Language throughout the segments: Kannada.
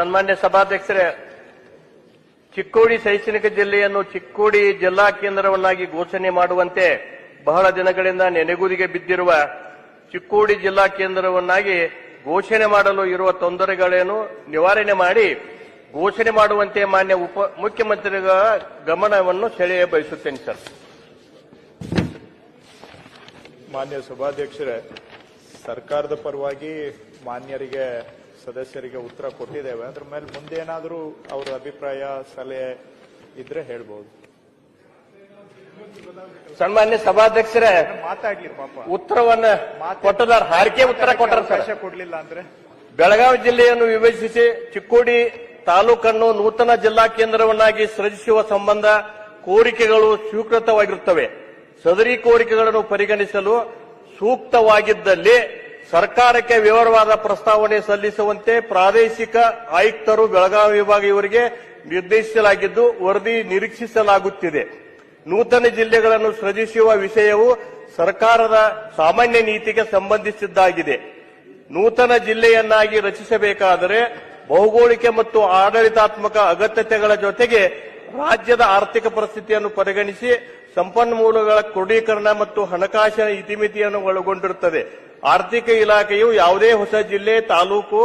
ಸನ್ಮಾನ್ಯ ಸಭಾಧ್ಯಕ್ಷರೇ, ಚಿಕ್ಕೋಡಿ ಶೈಕ್ಷಣಿಕ ಜಿಲ್ಲೆಯನ್ನು ಚಿಕ್ಕೋಡಿ ಜಿಲ್ಲಾ ಕೇಂದ್ರವನ್ನಾಗಿ ಘೋಷಣೆ ಮಾಡುವಂತೆ ಬಹಳ ದಿನಗಳಿಂದ ನೆನೆಗುದಿಗೆ ಬಿದ್ದಿರುವ ಚಿಕ್ಕೋಡಿ ಜಿಲ್ಲಾ ಕೇಂದ್ರವನ್ನಾಗಿ ಘೋಷಣೆ ಮಾಡಲು ಇರುವ ತೊಂದರೆಗಳನ್ನು ನಿವಾರಣೆ ಮಾಡಿ ಘೋಷಣೆ ಮಾಡುವಂತೆ ಮಾನ್ಯ ಮುಖ್ಯಮಂತ್ರಿಗಳ ಗಮನವನ್ನು ಸೆಳೆಯ ಬಯಸುತ್ತೇನೆ ಸರ್. ಮಾನ್ಯ ಸಭಾಧ್ಯಕ್ಷರೇ, ಸರ್ಕಾರದ ಪರವಾಗಿ ಮಾನ್ಯರಿಗೆ ಸದಸ್ಯರಿಗೆ ಉತ್ತರ ಕೊಟ್ಟಿದ್ದೇವೆ. ಅದ್ರ ಮೇಲೆ ಮುಂದೇನಾದರೂ ಅವರ ಅಭಿಪ್ರಾಯ ಸಲಹೆ ಇದ್ರೆ ಹೇಳ್ಬಹುದು. ಸನ್ಮಾನ್ಯ ಸಭಾಧ್ಯಕ್ಷರೇ, ಮಾತಾಡ್ಲಿ ಪಾಪ. ಉತ್ತರವನ್ನ ಕೊಟ್ಟದಾರ ಹಾರಿಕೆ ಉತ್ತರ ಕೊಟ್ಟರು ಸರ್. ಕೊಡ್ಲಿಲ್ಲ ಅಂದ್ರೆ ಬೆಳಗಾವಿ ಜಿಲ್ಲೆಯನ್ನು ವಿಭಜಿಸಿ ಚಿಕ್ಕೋಡಿ ತಾಲೂಕನ್ನು ನೂತನ ಜಿಲ್ಲಾ ಕೇಂದ್ರವನ್ನಾಗಿ ಸೃಜಿಸುವ ಸಂಬಂಧ ಕೋರಿಕೆಗಳು ಸ್ವೀಕೃತವಾಗಿರುತ್ತವೆ. ಸದರಿ ಕೋರಿಕೆಗಳನ್ನು ಪರಿಗಣಿಸಲು ಸೂಕ್ತವಾಗಿದ್ದಲ್ಲಿ ಸರ್ಕಾರಕ್ಕೆ ವಿವರವಾದ ಪ್ರಸ್ತಾವನೆ ಸಲ್ಲಿಸುವಂತೆ ಪ್ರಾದೇಶಿಕ ಆಯುಕ್ತರು ಬೆಳಗಾವಿ ವಿಭಾಗ ಇವರಿಗೆ ನಿರ್ದೇಶಿಸಲಾಗಿದ್ದು ವರದಿ ನಿರೀಕ್ಷಿಸಲಾಗುತ್ತಿದೆ. ನೂತನ ಜಿಲ್ಲೆಗಳನ್ನು ಸೃಜಿಸುವ ವಿಷಯವು ಸರ್ಕಾರದ ಸಾಮಾನ್ಯ ನೀತಿಗೆ ಸಂಬಂಧಿಸಿದ್ದಾಗಿದೆ. ನೂತನ ಜಿಲ್ಲೆಯನ್ನಾಗಿ ರಚಿಸಬೇಕಾದರೆ ಭೌಗೋಳಿಕ ಮತ್ತು ಆಡಳಿತಾತ್ಮಕ ಅಗತ್ಯತೆಗಳ ಜೊತೆಗೆ ರಾಜ್ಯದ ಆರ್ಥಿಕ ಪರಿಸ್ಥಿತಿಯನ್ನು ಪರಿಗಣಿಸಿ ಸಂಪನ್ಮೂಲಗಳ ಕ್ರೋಢೀಕರಣ ಮತ್ತು ಹಣಕಾಸಿನ ಇತಿಮಿತಿಯನ್ನು ಒಳಗೊಂಡಿರುತ್ತದೆ. ಆರ್ಥಿಕ ಇಲಾಖೆಯು ಯಾವುದೇ ಹೊಸ ಜಿಲ್ಲೆ, ತಾಲೂಕು,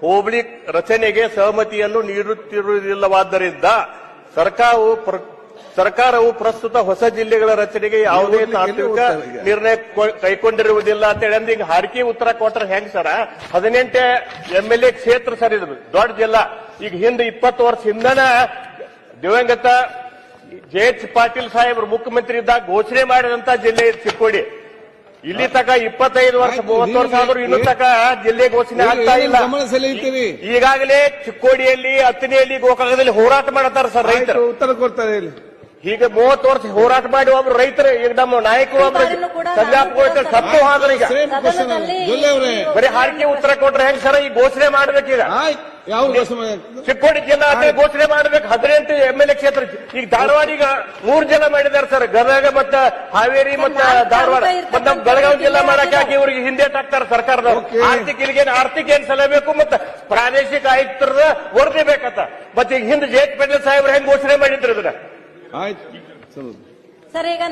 ಹೋಬಳಿ ರಚನೆಗೆ ಸಹಮತಿಯನ್ನು ನೀಡುತ್ತಿರುವುದಿಲ್ಲವಾದ್ದರಿಂದ ಸರ್ಕಾರವು ಪ್ರಸ್ತುತ ಹೊಸ ಜಿಲ್ಲೆಗಳ ರಚನೆಗೆ ಯಾವುದೇ ತಾತ್ವಿಕ ನಿರ್ಣಯ ಕೈಗೊಂಡಿರುವುದಿಲ್ಲ ಅಂತ ಹೇಳಿ ಈಗ ಹಾರಿಕೆ ಉತ್ತರ ಕೊಟ್ಟರೆ ಹೆಂಗ್ ಸರ? 18 MLA ಕ್ಷೇತ್ರ ಸರ್, ಇದು ದೊಡ್ಡ ಜಿಲ್ಲಾ. ಈಗ ಹಿಂದೆ 20 ವರ್ಷ ಹಿಂದನ ದಿವಂಗತ JH ಪಾಟೀಲ್ ಸಾಹೇಬ್ರು ಮುಖ್ಯಮಂತ್ರಿ ಇದ್ದಾಗ ಘೋಷಣೆ ಮಾಡಿದಂತ ಜಿಲ್ಲೆ ಚಿಕ್ಕೋಡಿ. ಇಲ್ಲಿ ತಕ 25 ವರ್ಷ 30 ವರ್ಷ ಆದ್ರೂ ಇನ್ನೂ ತಕ ಜಿಲ್ಲೆ ಘೋಷಣೆ ಆಗ್ತಾ ಇಲ್ಲ. ಈಗಾಗಲೇ ಚಿಕ್ಕೋಡಿಯಲ್ಲಿ, ಅತ್ತನೆಯಲ್ಲಿ, ಗೋಕಾಕದಲ್ಲಿ ಹೋರಾಟ ಮಾಡ್ತಾರೆ ಸರ್ ರೈತರು. ಉತ್ತರ ಕೊಡ್ತಾರೆ. ಈಗ 30 ವರ್ಷ ಹೋರಾಟ ಮಾಡಿ ಒಬ್ರು ರೈತರು, ಈಗ ನಮ್ಮ ನಾಯಕರು ಒಬ್ರು ಸಂಜಾಪುರ ಸತ್ತು ಹೋದ್ರೆ ಈಗ ಬರೀ ಹಾರಿಕೆ ಉತ್ತರ ಕೊಟ್ರೆ ಹೆಂಗ್ ಸರ್? ಈಗ ಘೋಷಣೆ ಮಾಡ್ಬೇಕೀಗ ಚಿಕ್ಕೋಡಿ ಜಿಲ್ಲಾ ಅಂತ ಘೋಷಣೆ ಮಾಡ್ಬೇಕು. 18 MLA ಕ್ಷೇತ್ರ. ಈಗ ಧಾರವಾಡ ಈಗ 3 ಜಿಲ್ಲಾ ಮಾಡಿದ್ದಾರೆ ಸರ್. ಗದಗ ಮತ್ತ ಹಾವೇರಿ ಮತ್ತ ಧಾರವಾಡ ಮತ್ತ ನಮ್ಮ ಬೆಳಗಾವಿ ಜಿಲ್ಲಾ ಮಾಡಕ್ಕೆ ಹಾಕಿ ಇವರಿಗೆ ಹಿಂದೇಟಾಕ್ತಾರೆ ಸರ್ಕಾರದವರು. ಆರ್ಥಿಕ ಏನ್ ಸಲಹಬೇಕು ಮತ್ತ ಪ್ರಾದೇಶಿಕ ಆಯುಕ್ತರದ ವರದಿ ಬೇಕಂತ. ಮತ್ತೆ ಈಗ ಹಿಂದೆ JH ಪಾಟೀಲ್ ಸಾಹೇಬ್ರು ಹೆಂಗ್ ಘೋಷಣೆ ಮಾಡಿದ್ರು ಇದನ್ನ? ಆಯ್ತು ಸರ್. ಈಗ